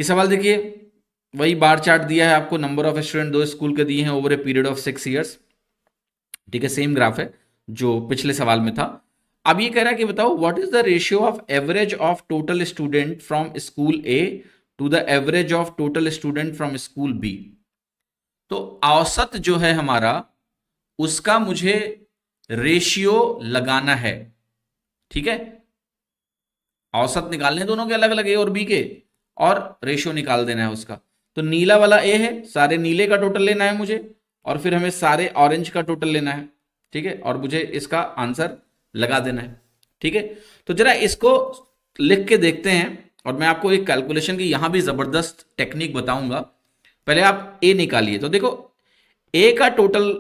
ये सवाल देखिए, वही बार चार्ट दिया है आपको, नंबर ऑफ स्टूडेंट दो स्कूल के दिए हैं over a period of 6 years. ठीक है, सेम ग्राफ है जो पिछले सवाल में था। अब ये कह रहा है कि बताओ what is the ratio of average of total student from school A to the average of total student from school B. तो औसत जो है हमारा, उसका मुझे रेशियो लगाना है। ठीक है, औसत निकालने दोनों के अलग अलग, ए और बी के, और रेशियो निकाल देना है उसका। तो नीला वाला ए है, सारे नीले का टोटल लेना है मुझे, और फिर हमें सारे ऑरेंज का टोटल लेना है। ठीक है, और मुझे इसका आंसर लगा देना है। ठीक है, तो जरा इसको लिख के देखते हैं, और मैं आपको एक कैलकुलेशन की यहां भी जबरदस्त टेक्निक बताऊंगा। पहले आप ए निकालिए। तो देखो, ए का टोटल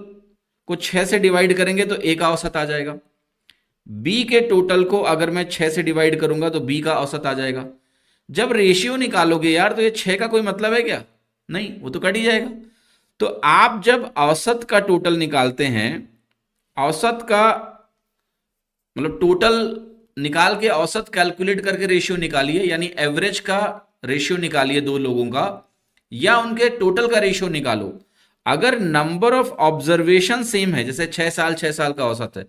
को 6 से डिवाइड करेंगे तो ए का औसत आ जाएगा। बी के टोटल को अगर मैं 6 से डिवाइड करूंगा तो बी का औसत आ जाएगा। जब रेशियो निकालोगे यार, तो ये 6 का कोई मतलब है क्या? नहीं, वो तो कट ही जाएगा। तो आप जब औसत का टोटल निकालते हैं, औसत का मतलब टोटल निकाल के औसत कैलकुलेट करके रेशियो निकालिए, यानी एवरेज का रेशियो निकालिए दो लोगों का, या उनके टोटल का रेशियो निकालो। अगर नंबर ऑफ ऑब्जर्वेशन सेम है, जैसे 6 साल का औसत है,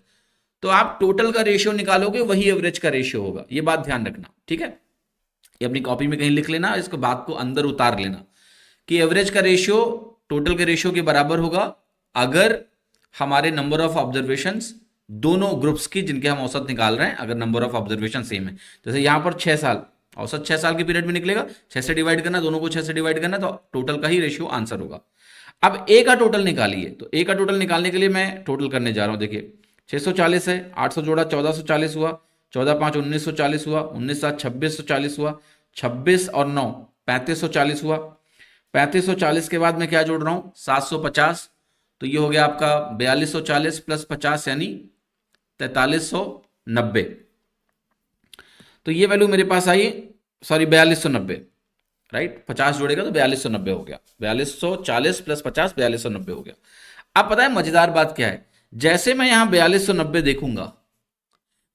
तो आप टोटल का रेशियो निकालोगे, वही एवरेज का रेशियो होगा। ये बात ध्यान रखना। ठीक है, ये अपनी कॉपी में कहीं लिख लेना, इसको बात को अंदर उतार लेना कि एवरेज का रेशियो टोटल के रेशियो के बराबर होगा अगर हमारे नंबर ऑफ ऑब्जर्वेशंस दोनों ग्रुप्स की जिनके हम औसत निकाल रहे हैं, अगर नंबर ऑफ ऑब्जर्वेशन सेम है। जैसे यहां पर 6 साल, औसत 6 साल के पीरियड में निकलेगा, 6 से डिवाइड करना, दोनों को 6 से डिवाइड करना, तो टोटल का ही रेशियो आंसर होगा। अब ए का टोटल निकालिए। तो ए का टोटल निकालने के लिए मैं टोटल करने जा रहा हूं। देखिए, 640 है, 800 जोड़ा 1440 हुआ, 14 5 1940 हुआ, 19 7 2640 हुआ, 26 और 9 3540 हुआ। 3540 के बाद मैं क्या जोड़ रहा हूं? 750। तो ये हो गया आपका 4240 प्लस 50 यानी 4390। तो ये वैल्यू मेरे पास आई, सॉरी 4290, राइट। 50 जोड़ेगा तो 4290 हो गया। 4240 प्लस 50 4290 हो गया। अब पता है मजेदार बात क्या है? जैसे मैं यहां 4290 देखूंगा,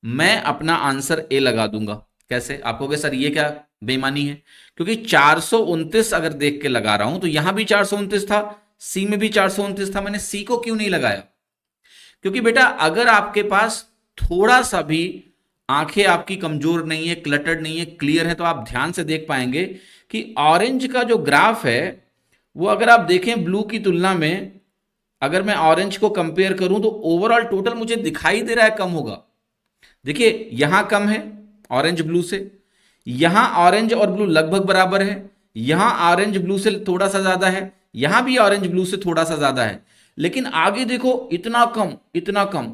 मैं अपना आंसर ए लगा दूंगा। कैसे? आप कहोगे सर ये क्या बेईमानी है, क्योंकि 429 अगर देख के लगा रहा हूं तो यहां भी 429 था, सी में भी 429 था, मैंने सी को क्यों नहीं लगाया? क्योंकि बेटा अगर आपके पास थोड़ा सा भी आंखें आपकी कमजोर नहीं है, क्लटर्ड नहीं है, क्लियर है, तो आप ध्यान से देख पाएंगे कि ऑरेंज का जो ग्राफ है वो अगर आप देखें ब्लू की तुलना में, अगर मैं ऑरेंज को कंपेयर करूं तो ओवरऑल टोटल मुझे दिखाई दे रहा है कम होगा। देखिए यहां कम है ऑरेंज ब्लू से, यहां ऑरेंज और ब्लू लगभग बराबर है, यहां ऑरेंज ब्लू से थोड़ा सा ज्यादा है, यहां भी ऑरेंज ब्लू से थोड़ा सा ज्यादा है, लेकिन आगे देखो इतना कम, इतना कम।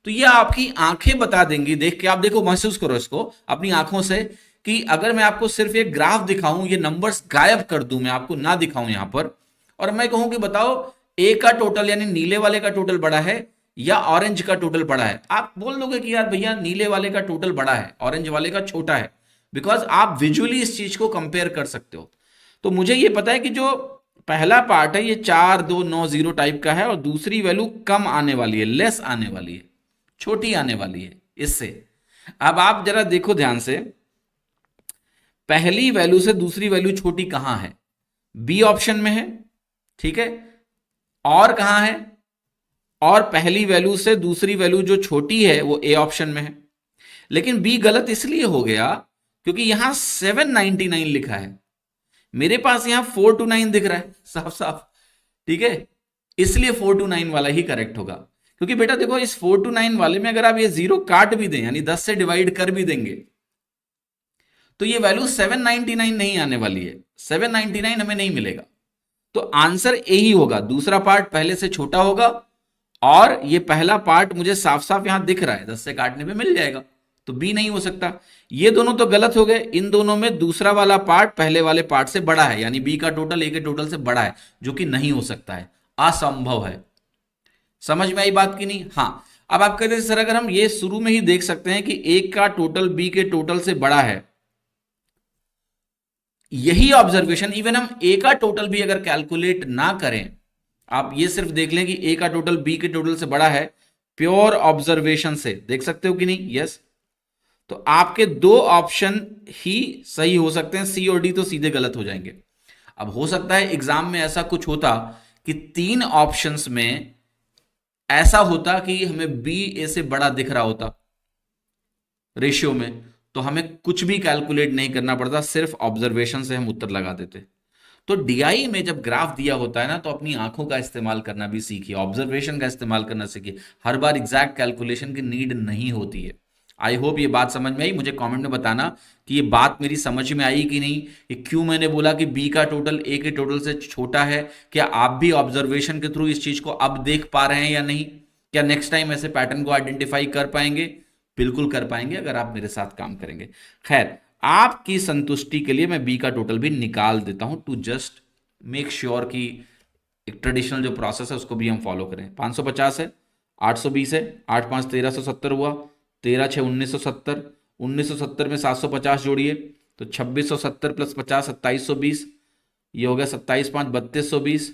तो ये आपकी आंखें बता देंगी, देख के आप देखो, महसूस करो इसको अपनी आंखों से, कि अगर मैं आपको सिर्फ एक ग्राफ दिखाऊं, ये नंबर्स गायब कर दूं, मैं आपको ना दिखाऊं यहां पर, और मैं कहूं कि बताओ ए का टोटल यानी नीले वाले का टोटल बड़ा है या ऑरेंज का टोटल बड़ा है, आप बोल दोगे कि यार भैया नीले वाले का टोटल बड़ा है, ऑरेंज वाले का छोटा है, बिकॉज आप विजुअली इस चीज को कंपेयर कर सकते हो। तो मुझे ये पता है कि जो पहला पार्ट है ये 4290 टाइप का है, और दूसरी वैल्यू कम आने वाली है, लेस आने वाली है, छोटी आने वाली है इससे। अब आप जरा देखो ध्यान से, पहली वैल्यू से दूसरी वैल्यू छोटी कहां है? बी ऑप्शन में है। ठीक है, और कहां है? और पहली वैल्यू से दूसरी वैल्यू जो छोटी है वो ए ऑप्शन में है। लेकिन बी गलत इसलिए हो गया क्योंकि यहां 799 लिखा है, मेरे पास यहां 429 दिख रहा है साफ साफ। ठीक है, इसलिए 429 वाला ही करेक्ट होगा। क्योंकि बेटा देखो, इस 429 वाले में अगर आप ये जीरो काट भी दें, यानी 10 से डिवाइड कर भी देंगे, तो ये वैल्यू 799 नहीं आने वाली है, 799 हमें नहीं मिलेगा। तो आंसर ए ही होगा, दूसरा पार्ट पहले से छोटा होगा, और ये पहला पार्ट मुझे साफ साफ यहां दिख रहा है, 10 से काटने पे मिल जाएगा, तो बी नहीं हो सकता। ये दोनों तो गलत हो गए, इन दोनों में दूसरा वाला पार्ट पहले वाले पार्ट से बड़ा है, यानी बी का टोटल ए के टोटल से बड़ा है, जो कि नहीं हो सकता है, असंभव है। समझ में आई बात की नहीं? हाँ। अब आप कहते हैं सर अगर हम ये शुरू में ही देख सकते हैं कि ए का टोटल बी के टोटल से बड़ा है, यही ऑब्जर्वेशन इवन हम ए का टोटल भी अगर कैलकुलेट ना करें, आप ये सिर्फ देख लें कि ए का टोटल बी के टोटल से बड़ा है, प्योर ऑब्जर्वेशन से देख सकते हो कि नहीं? यस। तो आपके दो ऑप्शन ही सही हो सकते हैं, सी और डी तो सीधे गलत हो जाएंगे। अब हो सकता है एग्जाम में ऐसा कुछ होता कि तीन ऑप्शंस में ऐसा होता कि हमें बी ए से बड़ा दिख रहा होता रेशियो में, तो हमें कुछ भी कैलकुलेट नहीं करना पड़ता, सिर्फ ऑब्जर्वेशन से हम उत्तर लगा देते। तो डीआई में जब ग्राफ दिया होता है ना, तो अपनी आंखों का इस्तेमाल करना भी सीखिए, ऑब्जर्वेशन का इस्तेमाल करना सीखिए। हर बार एग्जैक्ट कैलकुलेशन की नीड नहीं होती है। आई होप ये बात समझ में आई। मुझे कमेंट में बताना कि ये बात मेरी समझ में आई कि नहीं, कि क्यों मैंने बोला कि बी का टोटल ए के टोटल से छोटा है। क्या आप भी ऑब्जर्वेशन के थ्रू इस चीज को अब देख पा रहे हैं या नहीं? क्या नेक्स्ट टाइम ऐसे पैटर्न को आइडेंटिफाई कर पाएंगे? बिल्कुल कर पाएंगे अगर आप मेरे साथ काम करेंगे। खैर, आपकी संतुष्टि के लिए मैं बी का टोटल भी निकाल देता हूं, टू जस्ट मेक श्योर कि एक ट्रेडिशनल जो प्रोसेस है उसको भी हम फॉलो करें। 550 है, 820 है, 8 5 1370 हुआ, 13 6 1970, 1970 में 750 जोड़िए तो 2670 प्लस 50 2720, ये हो गया 27 5 3220,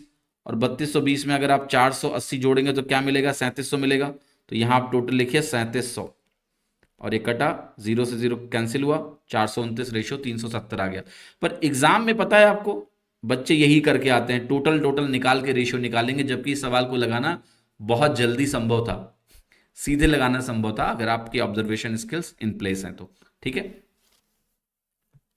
और 3220 में अगर आप 480 जोड़ेंगे तो क्या मिलेगा? 3700 मिलेगा। तो यहां आप टोटल लिखिए 3700, और ये कटा, जीरो से जीरो कैंसिल हुआ, 429 रेशियो 370 आ गया। पर एग्जाम में पता है आपको, बच्चे यही करके आते हैं, टोटल टोटल निकाल के रेशियो निकालेंगे, जबकि इस सवाल को लगाना बहुत जल्दी संभव था, सीधे लगाना संभव था अगर आपकी ऑब्जर्वेशन स्किल्स इन प्लेस हैं तो। ठीक है।